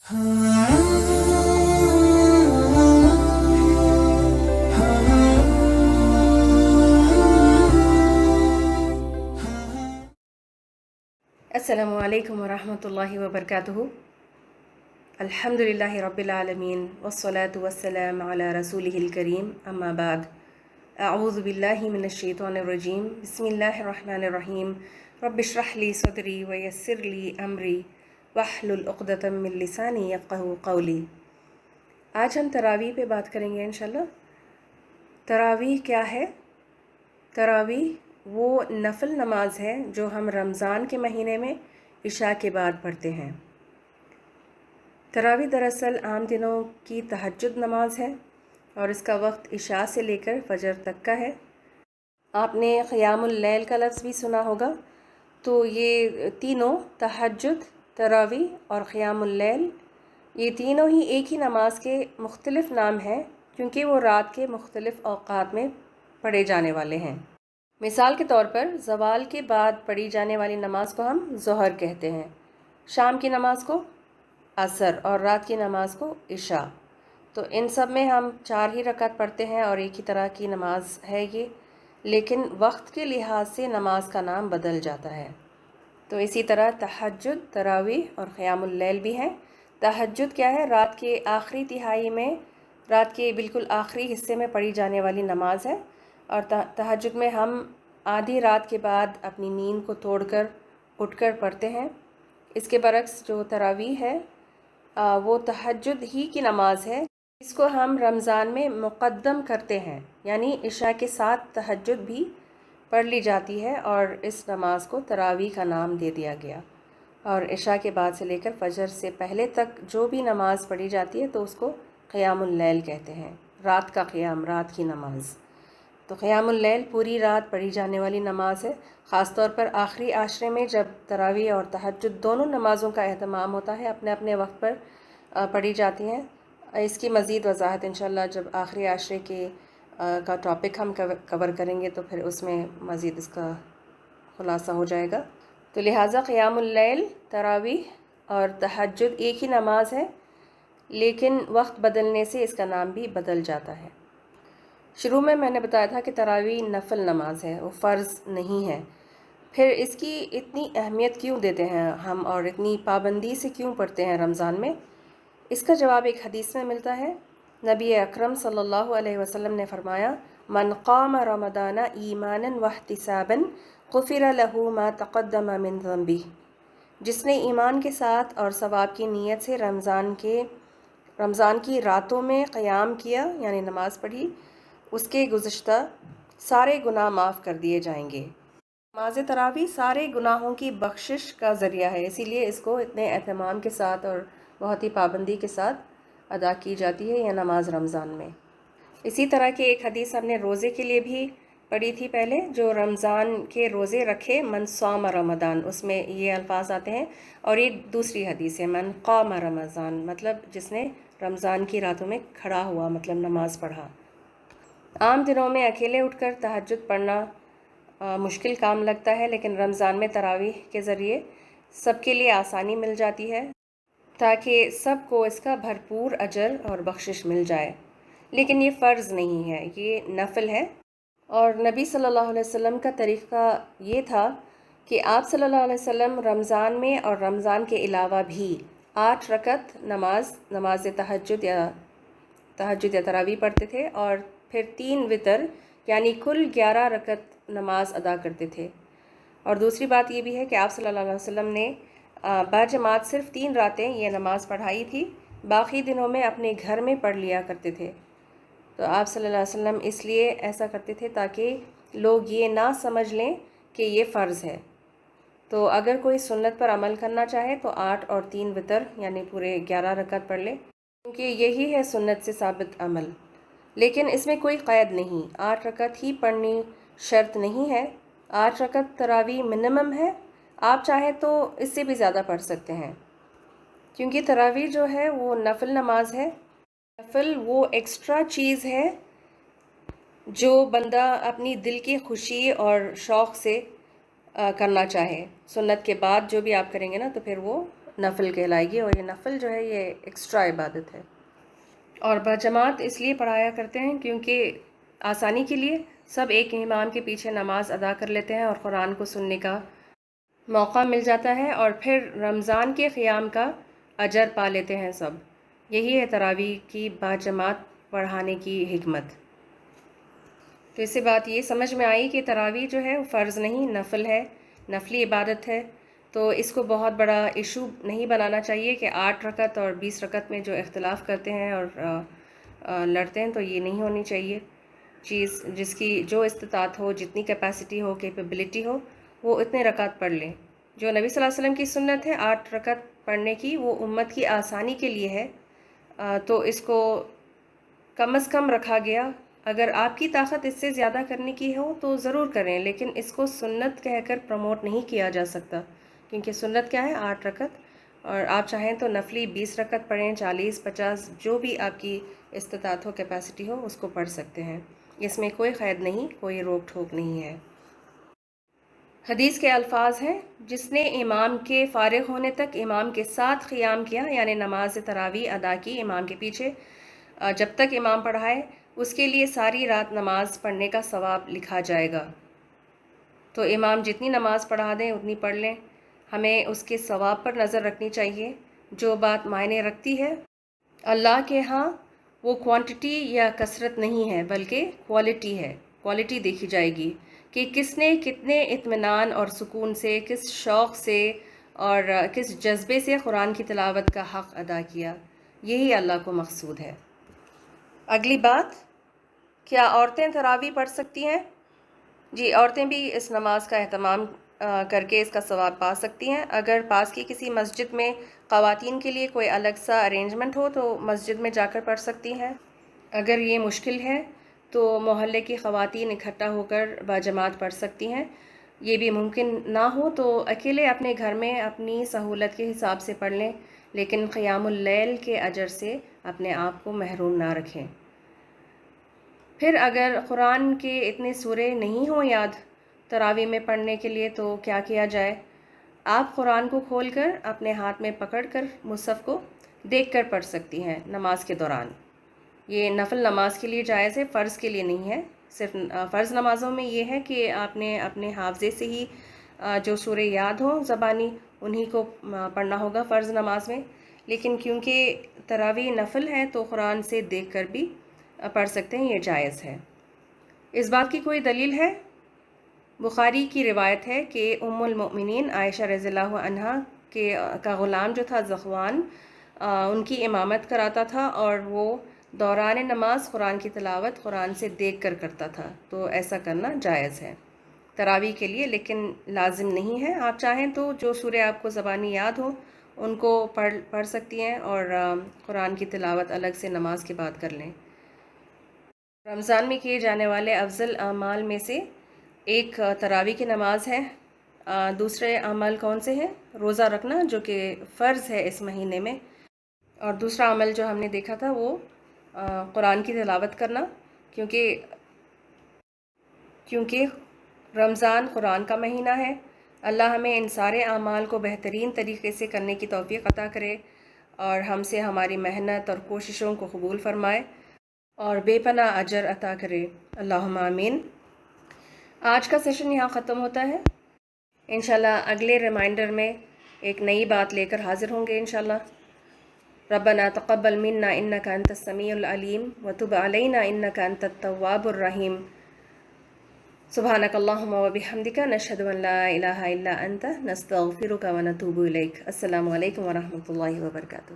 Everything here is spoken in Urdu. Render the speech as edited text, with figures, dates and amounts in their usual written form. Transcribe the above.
السلام علیکم ورحمۃ اللہ وبرکاتہ۔ الحمدللہ رب العالمین والصلاة والسلام علی رسولہ الکریم، اما بعد۔ اعوذ باللہ من الشیطان الرجیم، بسم اللہ الرحمن الرحیم۔ رب اشرح لی صدری ویسر لی امری واحلل عقدۃ من لسانی یفقہوا قولی۔ آج ہم تراویح پہ بات کریں گے انشاءاللہ۔ تراویح کیا ہے؟ تراویح وہ نفل نماز ہے جو ہم رمضان کے مہینے میں عشاء کے بعد پڑھتے ہیں۔ تراویح دراصل عام دنوں کی تہجد نماز ہے اور اس کا وقت عشاء سے لے کر فجر تک کا ہے۔ آپ نے قیام اللیل کا لفظ بھی سنا ہوگا، تو یہ تینوں تہجد، تراویح اور قیام اللیل، یہ تینوں ہی ایک ہی نماز کے مختلف نام ہیں کیونکہ وہ رات کے مختلف اوقات میں پڑھے جانے والے ہیں۔ مثال کے طور پر زوال کے بعد پڑھی جانے والی نماز کو ہم ظہر کہتے ہیں، شام کی نماز کو عصر اور رات کی نماز کو عشاء۔ تو ان سب میں ہم 4 ہی رکعت پڑھتے ہیں اور ایک ہی طرح کی نماز ہے یہ، لیکن وقت کے لحاظ سے نماز کا نام بدل جاتا ہے۔ تو اسی طرح تہجد، تراویح اور قیام اللیل بھی ہیں۔ تہجد کیا ہے؟ رات کے آخری تہائی میں، رات کے بالکل آخری حصے میں پڑھی جانے والی نماز ہے، اور تہجد میں ہم آدھی رات کے بعد اپنی نیند کو توڑ کر اٹھ کر پڑھتے ہیں۔ اس کے برعکس جو تراویح ہے وہ تہجد ہی کی نماز ہے، اس کو ہم رمضان میں مقدم کرتے ہیں، یعنی عشاء کے ساتھ تہجد بھی پڑھ لی جاتی ہے اور اس نماز کو تراویح کا نام دے دیا گیا۔ اور عشاء کے بعد سے لے کر فجر سے پہلے تک جو بھی نماز پڑھی جاتی ہے تو اس کو قیام اللیل کہتے ہیں، رات کا قیام، رات کی نماز۔ تو قیام اللیل پوری رات پڑھی جانے والی نماز ہے، خاص طور پر آخری عشرے میں جب تراویح اور تہجد دونوں نمازوں کا اہتمام ہوتا ہے، اپنے اپنے وقت پر پڑھی جاتی ہیں۔ اس کی مزید وضاحت انشاءاللہ جب آخری عشرے کا ٹاپک ہم کور کریں گے تو پھر اس میں مزید اس کا خلاصہ ہو جائے گا۔ تو لہٰذا قیام اللیل، تراویح اور تہجد ایک ہی نماز ہے، لیکن وقت بدلنے سے اس کا نام بھی بدل جاتا ہے۔ شروع میں نے بتایا تھا کہ تراویح نفل نماز ہے، وہ فرض نہیں ہے۔ پھر اس کی اتنی اہمیت کیوں دیتے ہیں ہم اور اتنی پابندی سے کیوں پڑھتے ہیں رمضان میں؟ اس کا جواب ایک حدیث میں ملتا ہے۔ نبی اکرم صلی اللہ علیہ وسلم نے فرمایا، من قام رمضان ایمانا واحتسابا غفر له ما تقدم من ذنبہ۔ جس نے ایمان کے ساتھ اور ثواب کی نیت سے رمضان کی راتوں میں قیام کیا، یعنی نماز پڑھی، اس کے گزشتہ سارے گناہ معاف کر دیے جائیں گے۔ نماز تراویح سارے گناہوں کی بخشش کا ذریعہ ہے، اسی لیے اس کو اتنے اہتمام کے ساتھ اور بہت ہی پابندی کے ساتھ ادا کی جاتی ہے یہ نماز رمضان میں۔ اسی طرح کی ایک حدیث ہم نے روزے کے لیے بھی پڑھی تھی پہلے، جو رمضان کے روزے رکھے من صام رمضان، اس میں یہ الفاظ آتے ہیں، اور یہ دوسری حدیث ہے من قام رمضان، مطلب جس نے رمضان کی راتوں میں کھڑا ہوا، مطلب نماز پڑھا۔ عام دنوں میں اکیلے اٹھ کر تہجد پڑھنا مشکل کام لگتا ہے، لیکن رمضان میں تراویح کے ذریعے سب کے لیے آسانی مل جاتی ہے تاکہ سب کو اس کا بھرپور اجر اور بخشش مل جائے۔ لیکن یہ فرض نہیں ہے، یہ نفل ہے، اور نبی صلی اللہ علیہ وسلم کا طریقہ یہ تھا کہ آپ صلی اللہ علیہ وسلم رمضان میں اور رمضان کے علاوہ بھی 8 رکعت نماز تہجد یا تراویح پڑھتے تھے، اور پھر 3 وتر یعنی کل 11 رکعت نماز ادا کرتے تھے۔ اور دوسری بات یہ بھی ہے کہ آپ صلی اللہ علیہ وسلم نے باجماعت صرف 3 راتیں یہ نماز پڑھائی تھی، باقی دنوں میں اپنے گھر میں پڑھ لیا کرتے تھے۔ تو آپ صلی اللہ علیہ وسلم اس لیے ایسا کرتے تھے تاکہ لوگ یہ نہ سمجھ لیں کہ یہ فرض ہے۔ تو اگر کوئی سنت پر عمل کرنا چاہے تو 8 اور 3 وتر یعنی پورے 11 رکعت پڑھ لے، کیونکہ یہی ہے سنت سے ثابت عمل۔ لیکن اس میں کوئی قید نہیں، 8 رکعت ہی پڑھنی شرط نہیں ہے، 8 رکعت تراویح منیمم ہے، آپ چاہیں تو اس سے بھی زیادہ پڑھ سکتے ہیں، کیونکہ تراویح جو ہے وہ نفل نماز ہے۔ نفل وہ ایکسٹرا چیز ہے جو بندہ اپنی دل کی خوشی اور شوق سے کرنا چاہے۔ سنت کے بعد جو بھی آپ کریں گے نا تو پھر وہ نفل کہلائے گی، اور یہ نفل جو ہے یہ ایکسٹرا عبادت ہے۔ اور بجماعت اس لیے پڑھایا کرتے ہیں کیونکہ آسانی کے لیے سب ایک امام کے پیچھے نماز ادا کر لیتے ہیں اور قرآن کو سننے کا موقع مل جاتا ہے، اور پھر رمضان کے قیام کا اجر پا لیتے ہیں سب۔ یہی ہے تراویح کی باجماعت پڑھانے کی حکمت۔ تو اس سے بات یہ سمجھ میں آئی کہ تراویح جو ہے وہ فرض نہیں، نفل ہے، نفلی عبادت ہے۔ تو اس کو بہت بڑا ایشو نہیں بنانا چاہیے کہ 8 رکعت اور 20 رکعت میں جو اختلاف کرتے ہیں اور لڑتے ہیں، تو یہ نہیں ہونی چاہیے چیز۔ جس کی جو استطاعت ہو، جتنی کیپیسٹی ہو، کیپیبلٹی ہو، وہ اتنے رکعت پڑھ لیں۔ جو نبی صلی اللہ علیہ وسلم کی سنت ہے 8 رکعت پڑھنے کی، وہ امت کی آسانی کے لیے ہے، تو اس کو کم از کم رکھا گیا۔ اگر آپ کی طاقت اس سے زیادہ کرنے کی ہو تو ضرور کریں، لیکن اس کو سنت کہہ کر پروموٹ نہیں کیا جا سکتا، کیونکہ سنت کیا ہے؟ 8 رکعت، اور آپ چاہیں تو نفلی 20 رکعت پڑھیں، 40، 50، جو بھی آپ کی استطاعت ہو، کیپیسٹی ہو، اس کو پڑھ سکتے ہیں۔ اس میں کوئی قید نہیں، کوئی روک ٹھوک نہیں ہے۔ حدیث کے الفاظ ہیں، جس نے امام کے فارغ ہونے تک امام کے ساتھ قیام کیا، یعنی نماز تراویح ادا کی امام کے پیچھے جب تک امام پڑھائے، اس کے لیے ساری رات نماز پڑھنے کا ثواب لکھا جائے گا۔ تو امام جتنی نماز پڑھا دیں اتنی پڑھ لیں، ہمیں اس کے ثواب پر نظر رکھنی چاہیے۔ جو بات معنی رکھتی ہے اللہ کے ہاں، وہ کوانٹٹی یا کثرت نہیں ہے، بلکہ کوالٹی ہے۔ کوالٹی دیکھی جائے گی کہ کس نے کتنے اطمینان اور سکون سے، کس شوق سے اور کس جذبے سے قرآن کی تلاوت کا حق ادا کیا۔ یہی اللہ کو مقصود ہے۔ اگلی بات، کیا عورتیں تراویح پڑھ سکتی ہیں؟ جی، عورتیں بھی اس نماز کا اہتمام کر کے اس کا ثواب پا سکتی ہیں۔ اگر پاس کی کسی مسجد میں خواتین کے لیے کوئی الگ سا ارینجمنٹ ہو تو مسجد میں جا کر پڑھ سکتی ہیں۔ اگر یہ مشکل ہے تو محلے کی خواتین اکٹھا ہو کر باجماعت پڑھ سکتی ہیں۔ یہ بھی ممکن نہ ہو تو اکیلے اپنے گھر میں اپنی سہولت کے حساب سے پڑھ لیں، لیکن قیام اللیل کے اجر سے اپنے آپ کو محروم نہ رکھیں۔ پھر اگر قرآن کے اتنے سورے نہیں ہوں یاد تراویح میں پڑھنے کے لیے، تو کیا کیا جائے؟ آپ قرآن کو کھول کر اپنے ہاتھ میں پکڑ کر مصحف کو دیکھ کر پڑھ سکتی ہیں نماز کے دوران۔ یہ نفل نماز کے لیے جائز ہے، فرض کے لیے نہیں ہے۔ صرف فرض نمازوں میں یہ ہے کہ آپ نے اپنے حافظے سے ہی جو سورے یاد ہوں زبانی، انہی کو پڑھنا ہوگا فرض نماز میں۔ لیکن کیونکہ تراویح نفل ہے تو قرآن سے دیکھ کر بھی پڑھ سکتے ہیں، یہ جائز ہے۔ اس بات کی کوئی دلیل ہے؟ بخاری کی روایت ہے کہ ام المؤمنین عائشہ رضی اللہ عنہا کا غلام جو تھا ذخوان، ان کی امامت کراتا تھا، اور وہ دوران نماز قرآن کی تلاوت قرآن سے دیکھ کر کرتا تھا، تو ایسا کرنا جائز ہے تراویح کے لیے، لیکن لازم نہیں ہے۔ آپ چاہیں تو جو سورے آپ کو زبانی یاد ہو ان کو پڑھ سکتی ہیں، اور قرآن کی تلاوت الگ سے نماز کے بعد کر لیں۔ رمضان میں کیے جانے والے افضل اعمال میں سے ایک تراویح کی نماز ہے۔ دوسرے عمل کون سے ہیں؟ روزہ رکھنا، جو کہ فرض ہے اس مہینے میں، اور دوسرا عمل جو ہم نے دیکھا تھا وہ قرآن کی تلاوت کرنا، کیونکہ رمضان قرآن کا مہینہ ہے۔ اللہ ہمیں ان سارے اعمال کو بہترین طریقے سے کرنے کی توفیق عطا کرے، اور ہم سے ہماری محنت اور کوششوں کو قبول فرمائے، اور بے پناہ اجر عطا کرے۔ اللہم آمین۔ آج کا سیشن یہاں ختم ہوتا ہے۔ انشاءاللہ اگلے ریمائنڈر میں ایک نئی بات لے کر حاضر ہوں گے انشاءاللہ۔ ربنا تقبل منا انک انت السمیع العلیم وتب علینا انک انت التواب الرحیم۔ سبحانک اللہم وبحمدک، نشہد ان لا الہ الا انت، نستغفرک ونتوب الیک۔ السلام علیکم ورحمۃ اللہ وبرکاتہ۔